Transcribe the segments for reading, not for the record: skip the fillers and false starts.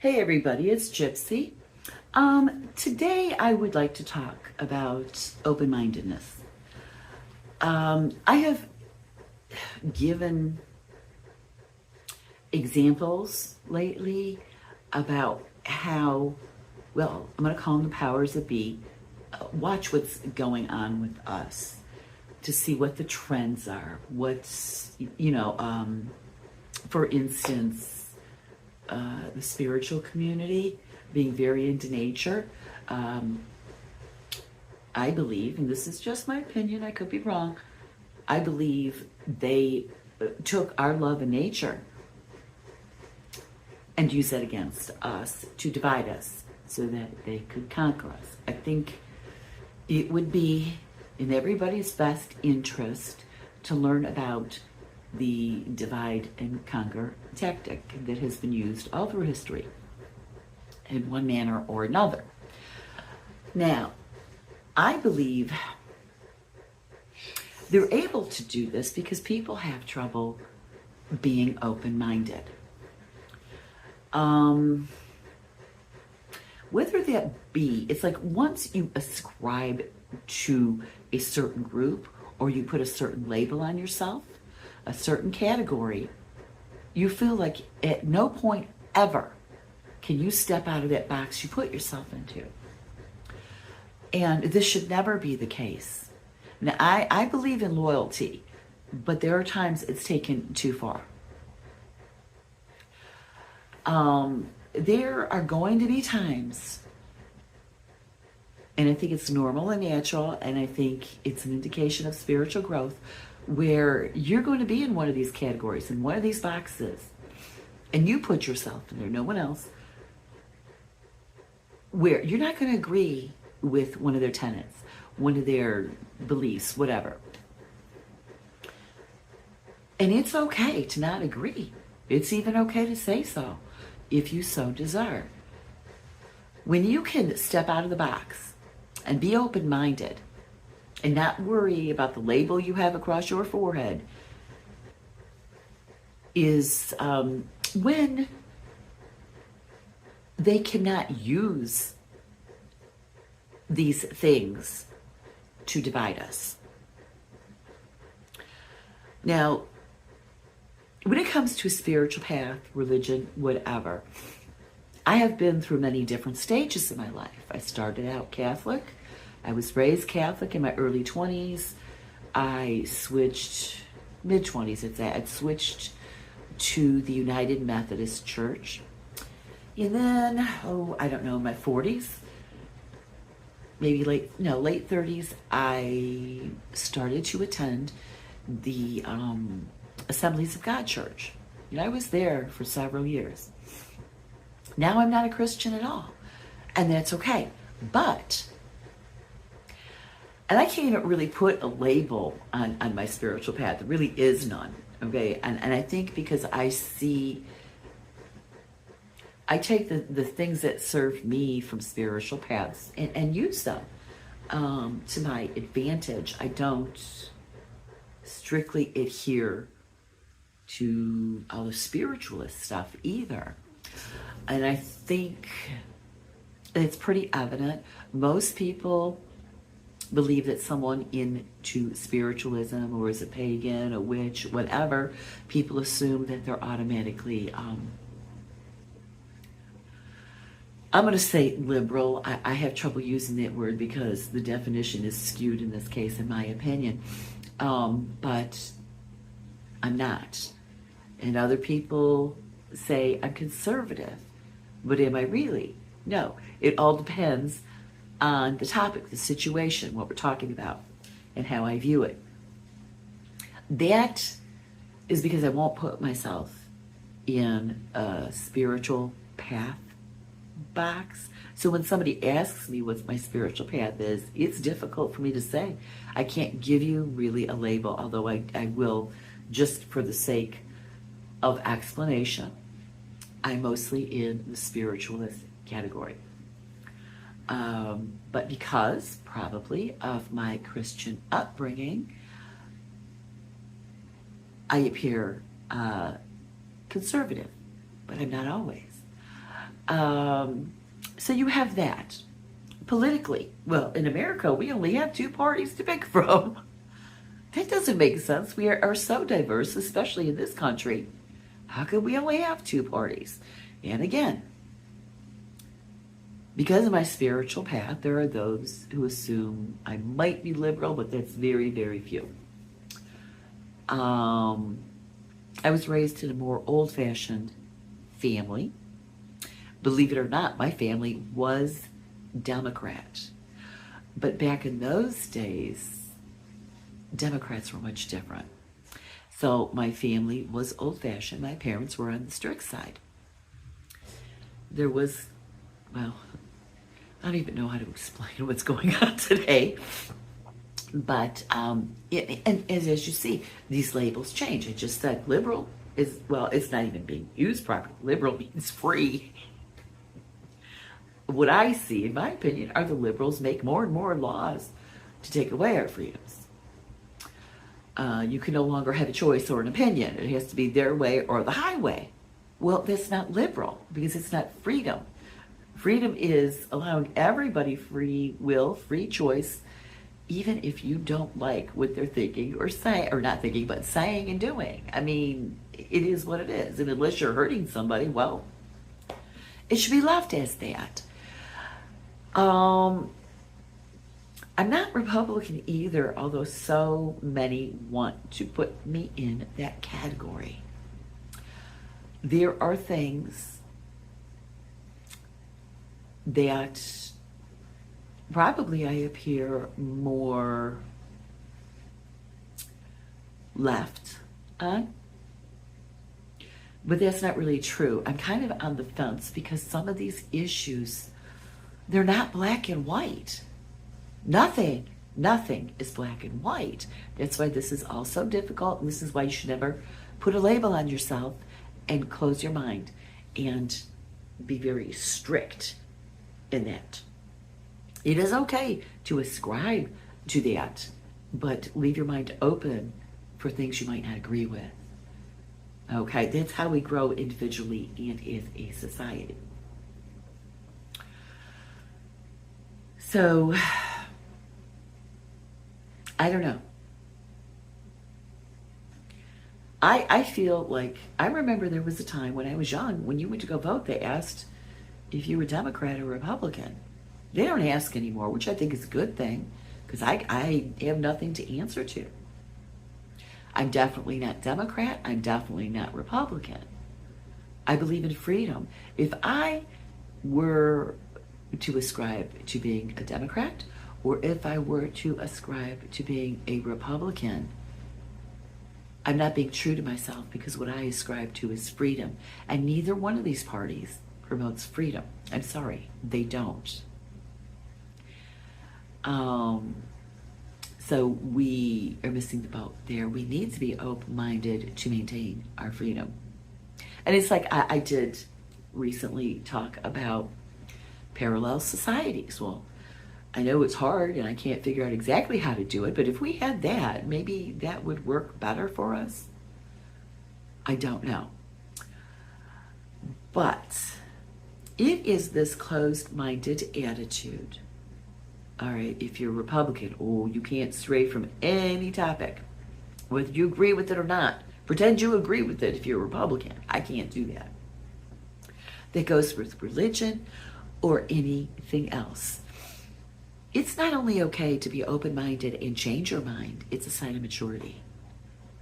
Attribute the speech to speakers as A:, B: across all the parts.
A: Hey everybody, it's Gypsy. Today I would like to talk about open-mindedness. I have given examples lately about how, well, I'm going to call them the powers that be, watch what's going on with us to see what the trends are. For instance, the spiritual community being very into nature. I believe, and this is just my opinion, I could be wrong, I believe they took our love of nature and used that against us to divide us so that they could conquer us. I think it would be in everybody's best interest to learn about the divide and conquer tactic that has been used all through history in one manner or another. Now, I believe they're able to do this because people have trouble being open-minded. Whether that be, it's like once you ascribe to a certain group or you put a certain label on yourself, a certain category, you feel like at no point ever can you step out of that box you put yourself into. And this should never be the case. Now, I believe in loyalty, but there are times it's taken too far. There are going to be times, and I think it's normal and natural, and I think it's an indication of spiritual growth, where you're going to be in one of these categories, in one of these boxes, and you put yourself in there, no one else, where you're not going to agree with one of their tenets, one of their beliefs, whatever. And it's okay to not agree. It's even okay to say so, if you so desire. When you can step out of the box and be open-minded, and not worry about the label you have across your forehead, is when they cannot use these things to divide us. Now, when it comes to a spiritual path, religion, whatever, I have been through many different stages in my life. I started out Catholic. I was raised Catholic in my early 20s. I switched, mid-20s it's at, I switched to the United Methodist Church. And then, I don't know, in my 40s, maybe late 30s, I started to attend the Assemblies of God Church. And I was there for several years. Now I'm not a Christian at all, and that's okay. And I can't even really put a label on my spiritual path. There really is none, okay? And I think because I take the things that serve me from spiritual paths and use them to my advantage. I don't strictly adhere to all the spiritualist stuff either. And I think it's pretty evident. Most people believe that someone into spiritualism or is a pagan, a witch, whatever, people assume that they're automatically, I'm going to say liberal. I have trouble using that word because the definition is skewed in this case, in my opinion. But I'm not. And other people say I'm conservative. But am I really? No. It all depends on the topic, the situation, what we're talking about, and how I view it. That is because I won't put myself in a spiritual path box. So when somebody asks me what my spiritual path is, it's difficult for me to say. I can't give you really a label, although I will, just for the sake of explanation. I'm mostly in the spiritualist category. But because, probably, of my Christian upbringing, I appear conservative, but I'm not always. So you have that. Politically, well, in America, we only have two parties to pick from. That doesn't make sense. We are so diverse, especially in this country. How could we only have two parties? And again, because of my spiritual path, there are those who assume I might be liberal, but that's very, very few. I was raised in a more old-fashioned family. Believe it or not, my family was Democrat. But back in those days, Democrats were much different. So my family was old-fashioned. My parents were on the strict side. There was, well, I don't even know how to explain what's going on today. But, and as you see, these labels change. I just said liberal is, well, it's not even being used properly. Liberal means free. What I see, in my opinion, are the liberals make more and more laws to take away our freedoms. You can no longer have a choice or an opinion. It has to be their way or the highway. Well, that's not liberal because it's not freedom. Freedom is allowing everybody free will, free choice, even if you don't like what they're thinking or saying, or not thinking, but saying and doing. I mean, it is what it is. And unless you're hurting somebody, well, it should be left as that. I'm not Republican either, although so many want to put me in that category. There are things that probably I appear more left on, but that's not really true. I'm kind of on the fence because some of these issues, they're not black and white. Nothing is black and white. That's why this is all so difficult, and this is why you should never put a label on yourself and close your mind and be very strict in that. It is okay to ascribe to that, but leave your mind open for things you might not agree with. Okay, that's how we grow individually and as a society. So, I don't know. I feel like, I remember there was a time when I was young, when you went to go vote, they asked if you were Democrat or Republican. They don't ask anymore, which I think is a good thing, because I have nothing to answer to. I'm definitely not Democrat. I'm definitely not Republican. I believe in freedom. If I were to ascribe to being a Democrat, or if I were to ascribe to being a Republican, I'm not being true to myself, because what I ascribe to is freedom. And neither one of these parties promotes freedom. I'm sorry, they don't. So we are missing the boat there. We need to be open-minded to maintain our freedom. And it's like I did recently talk about parallel societies. Well, I know it's hard and I can't figure out exactly how to do it, but if we had that, maybe that would work better for us. I don't know. But it is this closed-minded attitude. All right, if you're Republican, oh, you can't stray from any topic, whether you agree with it or not. Pretend you agree with it if you're a Republican. I can't do that. That goes with religion or anything else. It's not only okay to be open-minded and change your mind, it's a sign of maturity,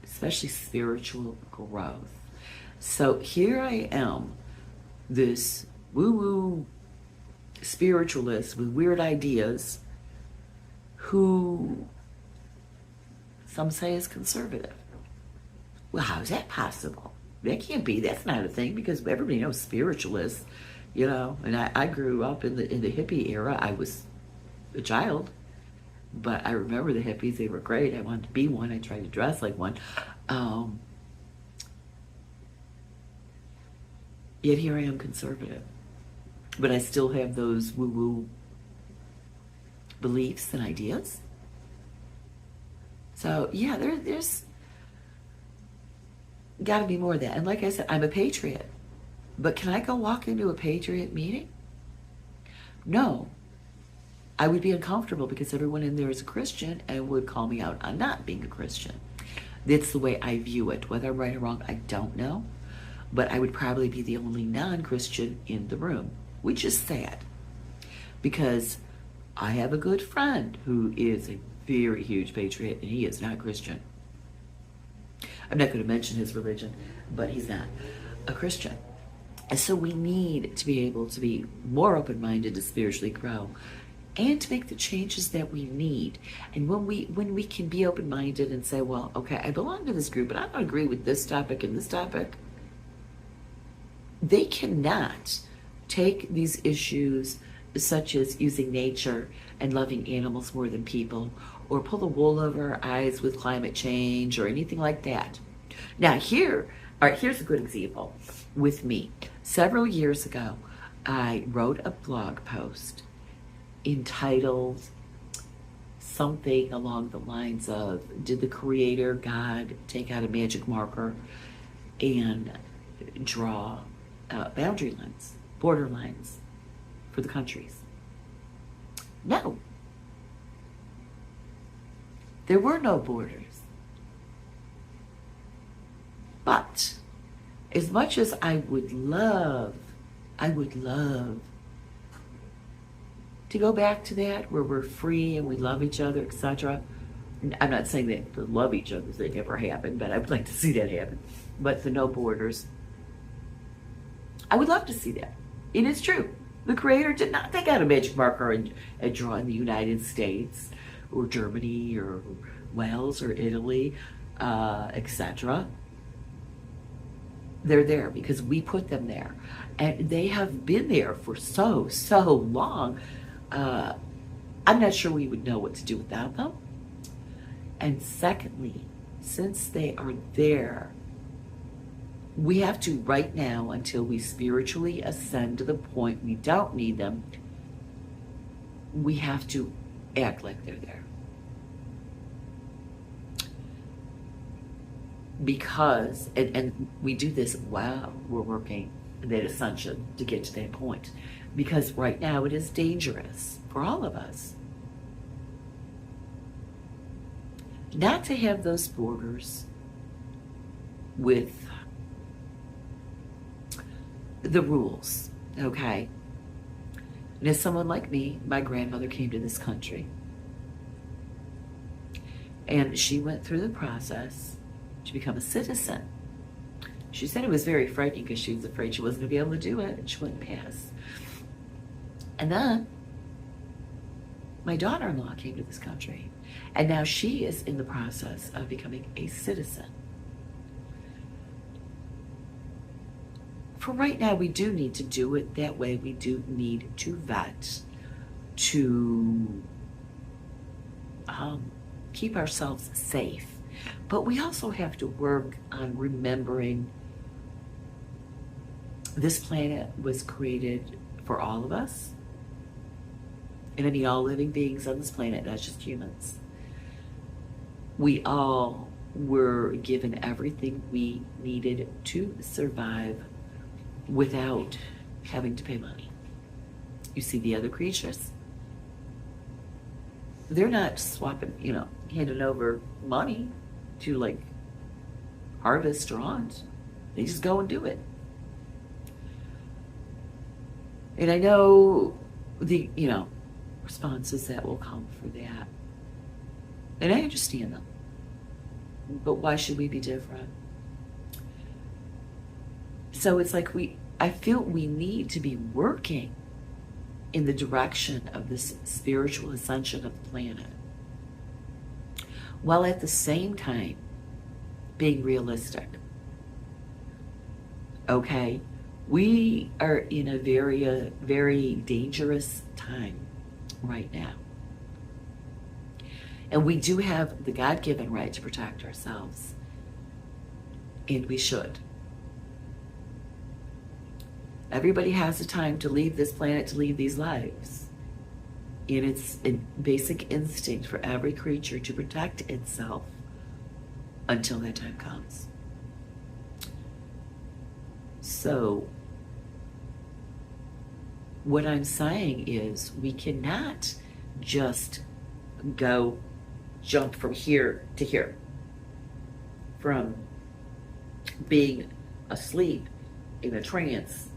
A: especially spiritual growth. So here I am, this woo-woo spiritualist with weird ideas who some say is conservative. Well, how is that possible? That can't be. That's not a thing, because everybody knows spiritualists, you know. And I grew up in the hippie era. I was a child, but I remember the hippies. They were great. I wanted to be one. I tried to dress like one. Yet here I am, conservative. But I still have those woo-woo beliefs and ideas. So, yeah, there's got to be more of that. And like I said, I'm a patriot. But can I go walk into a Patriot meeting? No. I would be uncomfortable because everyone in there is a Christian and would call me out on not being a Christian. That's the way I view it. Whether I'm right or wrong, I don't know. But I would probably be the only non-Christian in the room, which is sad. Because I have a good friend who is a very huge patriot, and he is not Christian. I'm not going to mention his religion, but he's not a Christian. And so we need to be able to be more open-minded to spiritually grow and to make the changes that we need. And when we can be open-minded and say, well, okay, I belong to this group, but I don't agree with this topic and this topic, they cannot take these issues such as using nature and loving animals more than people, or pull the wool over our eyes with climate change or anything like that. Now here's a good example with me. Several years ago, I wrote a blog post entitled something along the lines of, did the Creator God take out a magic marker and draw boundary lines, border lines for the countries? No. There were no borders. But as much as I would love to go back to that, where we're free and we love each other, etc. I'm not saying that to love each other that never happened, but I would like to see that happen. But the no borders, I would love to see that. And it's true. The Creator did not take out a magic marker and draw in the United States or Germany or Wales or Italy, etc. They're there because we put them there. And they have been there for so long. I'm not sure we would know what to do without them. And secondly, since they are there, we have to, right now, until we spiritually ascend to the point we don't need them, we have to act like they're there. Because, and we do this while we're working that ascension to get to that point. Because right now it is dangerous for all of us not to have those borders with the rules, okay? And as someone like me, my grandmother came to this country. And she went through the process to become a citizen. She said it was very frightening because she was afraid she wasn't going to be able to do it and she wouldn't pass. And then my daughter-in-law came to this country, and now she is in the process of becoming a citizen. For right now, we do need to do it that way. We do need to vet, to keep ourselves safe. But we also have to work on remembering this planet was created for all of us. And I mean all living beings on this planet, not just humans. We all were given everything we needed to survive without having to pay money. You see the other creatures, they're not swapping, handing over money to like harvest or hunt. They just go and do it. And I know the, responses that will come for that. And I understand them. But why should we be different? So it's like I feel we need to be working in the direction of this spiritual ascension of the planet, while at the same time being realistic. Okay? We are in a very dangerous time right now. And we do have the God-given right to protect ourselves. And we should. Everybody has a time to leave this planet, to leave these lives. And it's a basic instinct for every creature to protect itself until that time comes. So What I'm saying is we cannot just go jump from here to here, from being asleep in a trance,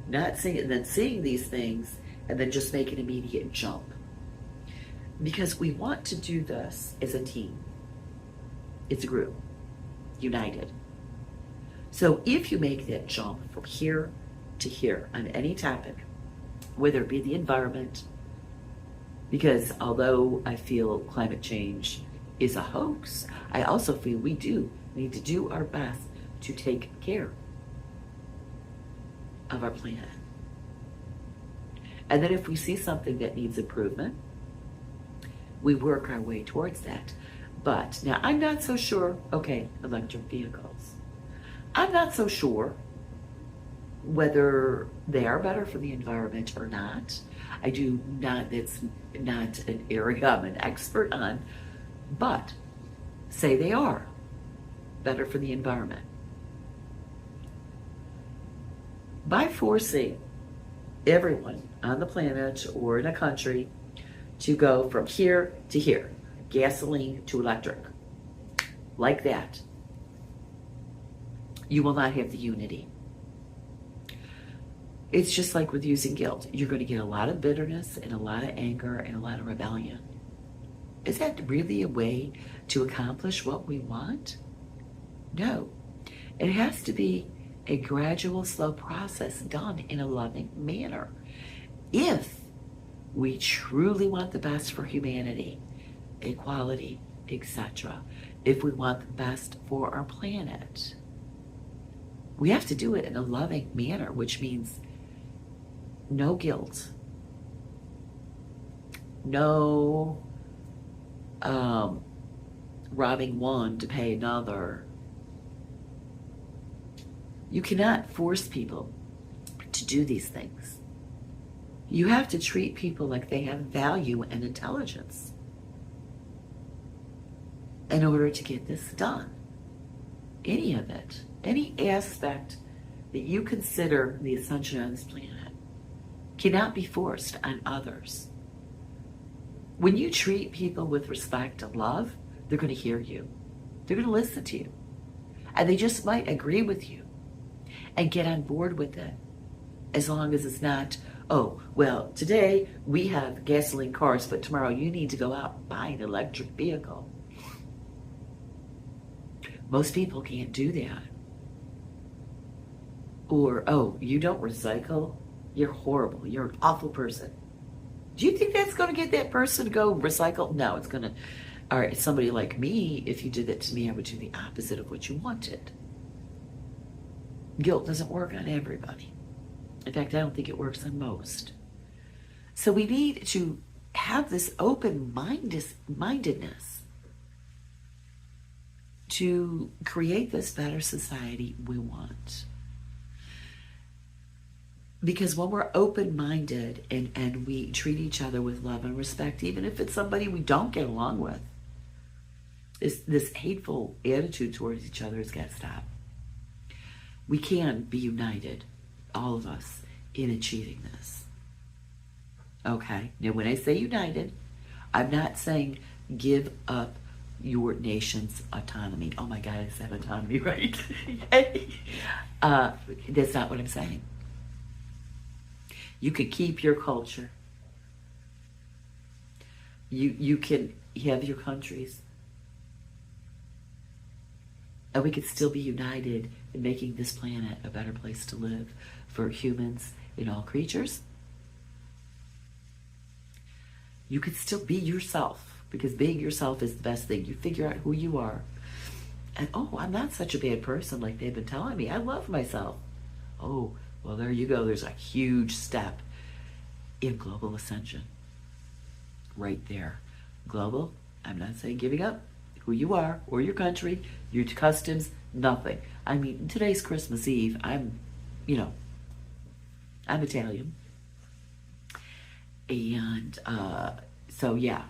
A: not seeing it, and then seeing these things, and then just make an immediate jump. Because we want to do this as a team. It's a group, united. So if you make that jump from here to here on any topic, whether it be the environment, because although I feel climate change is a hoax, I also feel we do need to do our best to take care of our planet. And then if we see something that needs improvement, we work our way towards that. But now I'm not so sure, okay, electric vehicles. I'm not so sure whether they are better for the environment or not. I do not, it's not an area I'm an expert on, but say they are better for the environment. By forcing everyone on the planet or in a country to go from here to here, gasoline to electric, like that, you will not have the unity. It's just like with using guilt. You're going to get a lot of bitterness and a lot of anger and a lot of rebellion. Is that really a way to accomplish what we want? No. It has to be a gradual, slow process done in a loving manner. If we truly want the best for humanity, equality, etc., if we want the best for our planet, we have to do it in a loving manner, which means no guilt, no robbing one to pay another. You cannot force people to do these things. You have to treat people like they have value and intelligence in order to get this done. Any of it, any aspect that you consider the ascension on this planet cannot be forced on others. When you treat people with respect and love, they're going to hear you. They're going to listen to you. And they just might agree with you and get on board with it, as long as it's not, oh, well, today we have gasoline cars, but tomorrow you need to go out and buy an electric vehicle. Most people can't do that. Or, oh, you don't recycle? You're horrible. You're an awful person. Do you think that's going to get that person to go recycle? No, it's going to, all right, somebody like me, if you did that to me, I would do the opposite of what you wanted. Guilt doesn't work on everybody. In fact, I don't think it works on most. So we need to have this open-mindedness to create this better society we want. Because when we're open-minded and we treat each other with love and respect, even if it's somebody we don't get along with, this hateful attitude towards each other has got to stop. We can be united, all of us, in achieving this. Okay? Now, when I say united, I'm not saying give up your nation's autonomy. Oh my God, I said autonomy, right? That's not what I'm saying. You could keep your culture. You can have your countries. And we could still be united in making this planet a better place to live for humans and all creatures. You could still be yourself, because being yourself is the best thing. You figure out who you are. And, oh, I'm not such a bad person like they've been telling me. I love myself. Oh, well, there you go. There's a huge step in global ascension. Right there. Global, I'm not saying giving up who you are or your country, your customs, nothing. I mean, today's Christmas Eve. I'm Italian. And so, yeah,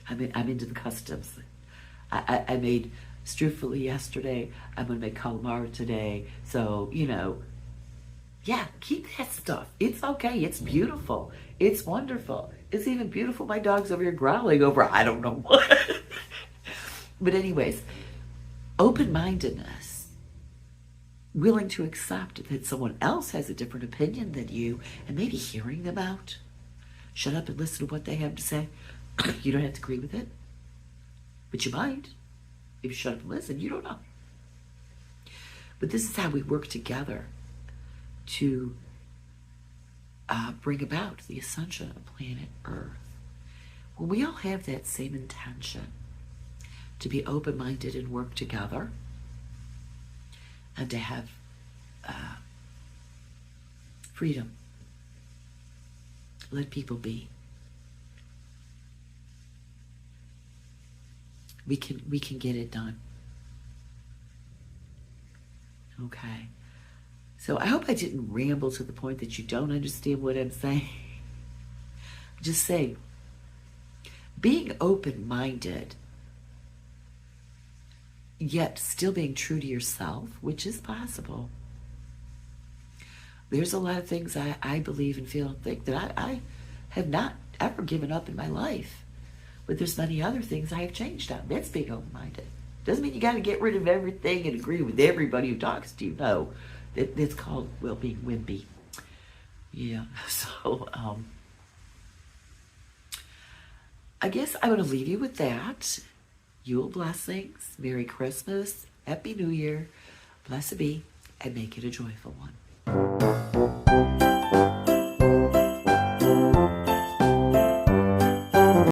A: I'm into the customs. I made strufoli yesterday. I'm going to make calamari today. So, Yeah, keep that stuff. It's okay. It's beautiful. It's wonderful. It's even beautiful. My dog's over here growling over I don't know what. But anyways, open-mindedness, willing to accept that someone else has a different opinion than you and maybe hearing them out. Shut up and listen to what they have to say. You don't have to agree with it, but you might. If you shut up and listen, you don't know. But this is how we work together to bring about the ascension of planet Earth. When we all have that same intention to be open-minded and work together and to have freedom, let people be. We can get it done. Okay. So I hope I didn't ramble to the point that you don't understand what I'm saying. Just say, being open-minded, yet still being true to yourself, which is possible. There's a lot of things I believe and feel and think that I have not ever given up in my life. But there's many other things I have changed on. That's being open-minded. Doesn't mean you got to get rid of everything and agree with everybody who talks to you. No, that's called, well, being wimpy. Yeah, so I guess I'm going to leave you with that. Yule blessings, Merry Christmas, Happy New Year, blessed be, and make it a joyful one.